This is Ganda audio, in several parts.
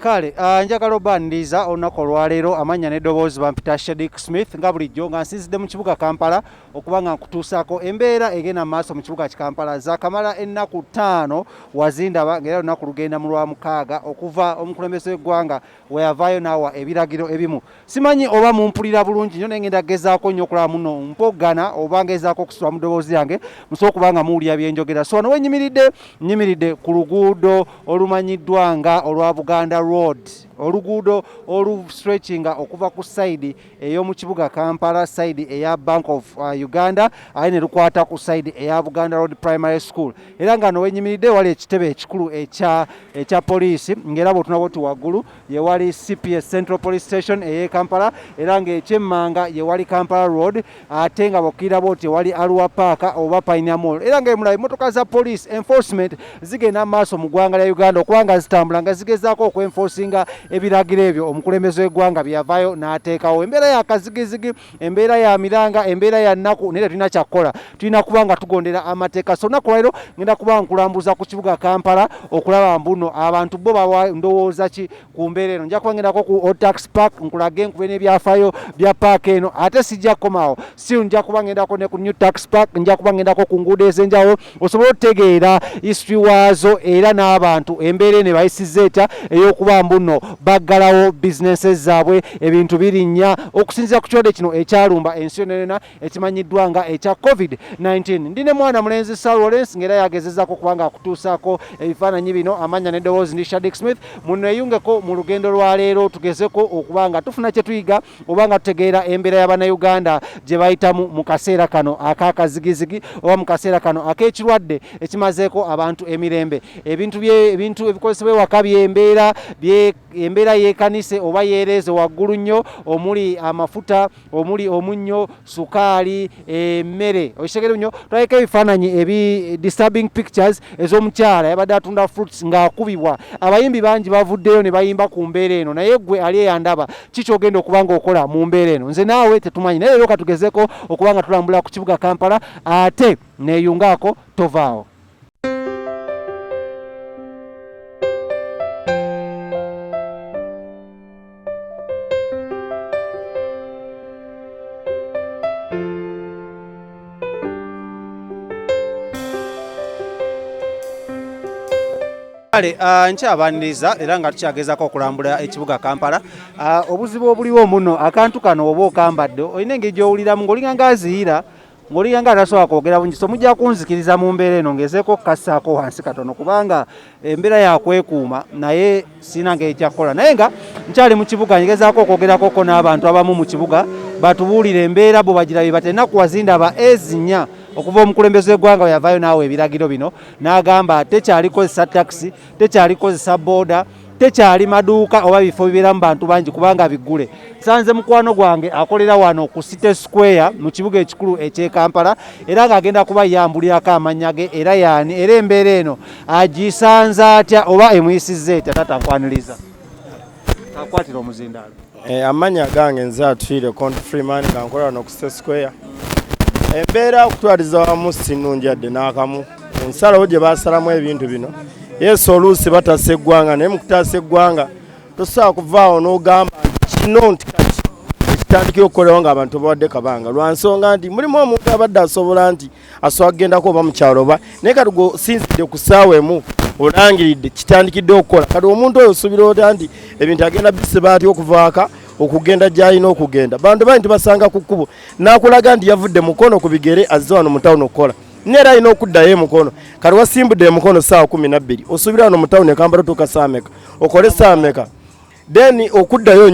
Kale njagala obandiza olunaku olwaleero amanya n'eddoboozi bampita Shedik Smith nga bulijjo nga nsinzidde mu kibuga Kampala okuba nga nkutuusaako embeera egenda mu maaso mu kibuga Kampala zaakamala ennaku 5 wazindaba ng'era olunaku lugenda mu lwamukaaga okuva omukulembeze w'eggwanga we yavaayo n'awa ebiragiro ebimu. Simanyi oba mumpulira bulungi nnyo naye ngenda gezaako nnyo okulaba muno mpoggana oba ngezaako okusula mu ddoboozi yange musobola okuba nga muwulira bye njogera. So wano we nyimiridde ku luguudo olumanyiddwa nga olwa Buganda Road, oluguudo stretchinga okuva ku side ey'omu kibuga Kampala, side eya Bank of Uganda aye ne lukwata ku side eya Buganda Road Primary School. Era nga nowenyimiridde wali ekitebe ekikulu ekya poliisi ng'era bw'otunaba oti waggulu ye wali CPS Central Police Station ey'e Kampala, era ng'ekyemmanga ye wali Kampala Road, ate nga bw'okkirira bw'oti wali Arua Park oba Pioneer Mall. Era ng'emulabe emmotoka za police enforcement zigenda maaso mu ggwanga lya Uganda okuba nga zitambula nga zigezaako okwenforcinga ebiragiro ebyo omukulembeze w'eggwanga byavaayo n'ateekawo. Embeera ya kazigizigi, embeera ya miranga, embeera ya nnaku, naye tulina kyakkola, tulina kuba nga tugondera amateeka. So nnaku leero ngenda kuba nkulambuza ku kibuga Kampala okulaba mbuno abantu bo bawa ndowooza ki ku mbeera eno. Nja kuba ngendako ku Old Tax Park nkulage nkube n'ebyafaayo bya paaka eno, ate sijja kukomawo still nja kuba ngendako ne ku New Tax Park, nja kuba ngendako ku nguudo ez'enjawulo osobola otegeera history waazo era n'abantu embeera eno bayisizza etya ey'okuba mbuno baggalawo bizinesi zaabwe ebintu birinnya okusinziira ku kirwadde kino ekyalumba ensi yonna ekimanyiddwa nga ekya COVID-19. Ndi ne mwana mulenzi Sir Lawrence ng'era yagezezzaako kuba nga akutuusaako ebifaananyi bino. Amanya n'eddoboozi ndi Shedik Smith. Munneeyungeko mu lugendo lwa leero tugezeko okuba nga tufuna kye tuyiga oba nga tutegeera embeera y'Abannayuganda gye bayitamu mu kaseera kano ak'akazigizigi oba mu kaseera kano ak'ekirwadde ekimazeeko abantu emirembe. Ebintu ebikozesebwa ewaka embeera yeekanise oba yeereeze waggulu nnyo, omuli amafuta, omuli omunnyo, sukaali, emmere. Okitegere nnyo, tulabika ebifaananyi disturbing pictures ez'omukyala yabadde atunda fruits ng'akubibwa. Abayimbi bangi bavuddeyo ne bayimba ku mbeera eno, naye ggwe ali eyandaba ki ky'ogenda okuba ng'okola mu mbeera eno? Nze naawe tetumanyi, naye leero katugezeko okuba nga tulambula ku kibuga Kampala, ate neeyungaako tovaawo. Kale nkyabaniriza era nga tukyagezaako okulambula ekibuga Kampala. Obuzibu obuliwo muno akantu kano oba okambadde olina engeri gy'owuliramu ng'olinga ng'aziira ng'olinga nga atasobola kwogera bungi. So mujja kunzikiriza mu mbeera eno ngezeeko okukassaako wansi katono kubanga embeera yakwekuuma naye sirina ngeri kyakkola. Naye nga nkyali mu kibuga ngezaako okwogerakoko n'abantu abamu mu kibuga batubuulira embeera bo bagirabye batalina kuwazindaba ezinnya okuva omukulembeze w'eggwanga yavaayo n'awa ebiragiro bino n'agamba tekyali kozesa taxi, tekyali kozesa booda, tekyali maduuka oba bifo bibeeramu bantu bangi kubanga biggule. Sanze mukwano gwange akolera wano ku City Square mu kibuga ekikulu eky'e Kampala era ng'agenda kuba yambulirako amannya ge era yaani era embeera eno agisanze atya oba emuyisizza etya? Tata nkwaniriza akwatira omuzindaalo. Amannya gange nze Atuire Conti Freeman nga nkola wano ku City Square. Embeera okutwaliza wamu si nnungi yadde n'akamu. Ensalawo gye baasalamu ebintu bino yesu oluusi batasa eggwanga, naye mu kutaasa eggwanga tosobola kuvaawo n'ogamba nti kino nti kati ekitandikira okukolewo ng'abantu bawadde kabanga lwa nsonga nti mulimu omuntu abadde asobola nti asobola kugendako oba mu kyalo oba naye kati gweosinzidde ku ssaawa emu olangiridde kitandikidde okukola. Kati omuntu oyo osuubira otya nti ebintu agenda bisiba atya okuvaaka okugenda gy'alina okugenda? Bantu bangi tubasanga ku kkubo n'akulaga nti yavudde mukono ku bigere azze wano mu tawuni okukola neera alina okuddayo emukono. Kati wasimbudde emukono ssaawa 12 osuubira wano mu tawuni e Kampala otuuka ssaawa meka okole ssaawa meka then okuddayo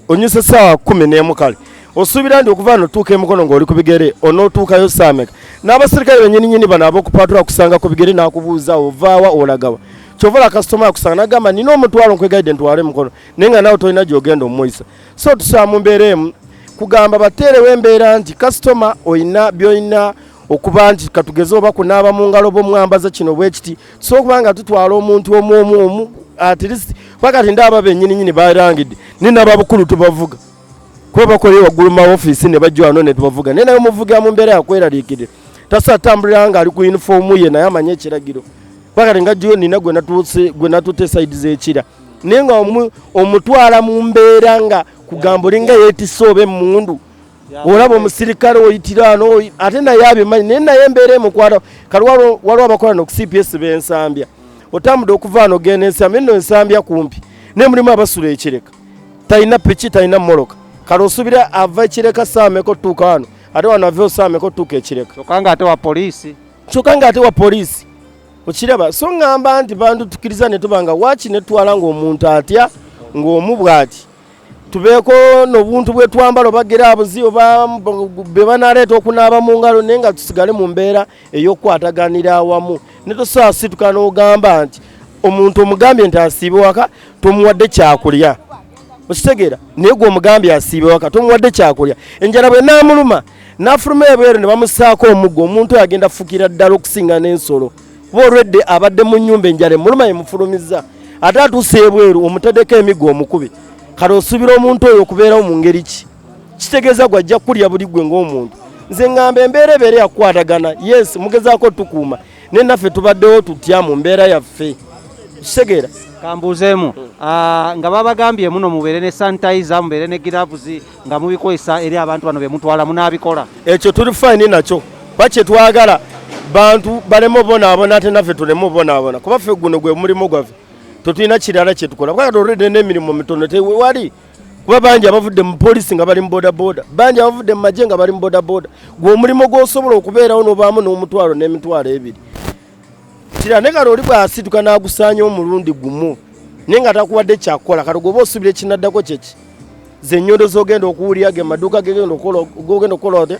onyuse ssaawa 11 kale osuubira nti okuva wano otuuka emukono ng'oli ku bigere onootuukayo ssaawa meka? N'abasirikale bennyininyini bano ab'okupatula kusanga ku bigere n'akubuuza ovaawa olagawa kyovola kasitoma akusanga n'agamba nina omutwalo nkwegaidde ntwale emukono naye nga naawe tolina gy'ogenda omuyisa. So tusobola mu mbeera emu kugamba bateerewo embeera nti kasitoma oyina by'olina okuba nti katugeze oba kunaaba mu ngalo bw'omwambaza kino bwe kiti tusobola okuba nga tutwala omuntu omu at least pakati ndaaba bennyininyini balangidde ninababukulu tubavuga kuba bakoleye waggulu ma ofiisi ne bajja wano ne tubavuga naye naye omuvugira mu mbeera yakweraliikirira tasobola tambulira nga ali ku yunifoomu ye naye amanye ekiragiro pakati nga jjo nina gwe natutte saidi z'ekira nenga omutwala mu mbeera nga kugamba olinga yeetisobe mundu olaba omusirikale oyitirano ate naye abimanyi naye naye embeera emukwata kali waliwo abakola no ku CPS b'ensambya otambudde okuva ano genda ensambya nno ensambya kumpi ne mulimu abasula ekireka talina piki talina mmoloka kale osubira ava ekireka saameko tuuka wano ate wano ave osaameko tuuka ekireka kyokka nga ate wa poliisi okiraba so ngamba nti bantu tukiriza ne tubanga waaki ne twala ng'omuntu atya ng'omu bw'ati tubeeko n'obuntu bwe twambala oba giraabuzi oba be banaleeta okunaaba mu ngalo naye nga tusigale mu mbeera ey'okukwataganira awamu ne tosobola situka n'ogamba nti omuntu omugambye nti asiibe waka tomuwadde kyakulya okitegeera naye gwe omugambye asiibe waka tomuwadde kyakulya enjala bwe naamuluma n'afuluma ebweru ne bamusaako omuggo omuntu oyo agenda fukira ddala okusinga n'ensolo kuba olwedde abadde mu nnyumba enjala emuluma yemufulumiza ate atuuse ebweru omutaddeko emiggo omukube kale osubira omuntu oyo okubeerawo mu ngeri ki kitegeeza gwajja kulya buli gwe ng'omuntu nze ngamba embeera ebeere yakukwatagana yes mugezaako tukuuma naye naffe tubaddewo tutya mu mbeera yaffe kitegeera kambuuzeemu nga babagambye muno mubeere ne sanitizer mubeere ne giravuzi nga mubikozesa eri abantu bano be mutwala munaabikola ekyo tuli fayini nakyo kuba kyetwagala bantu baleme obonaabona ate naffe tuleme obonaabona kuba ffe guno gwe mulimu gwaffe tetulina kirala kyetukola kubanga tolwedde n'emirimu mitono tewali kuba bangi abavudde mu poliisi nga bali mu bodaboda bangi abavudde mu magye nga bali mu bodaboda gwe omulimu gw'osobola okubeerawo n'obaamu n'omutwalo n'emitwalo ebiri kira ne kale oli bw'asituka n'agusaanya omulundi gumu naye nga takuwadde kyakukola kale gwoba osubira ekinaddako kyeki ze ennyondo z'ogenda okuwulira ge maduuka gegenda okukola ote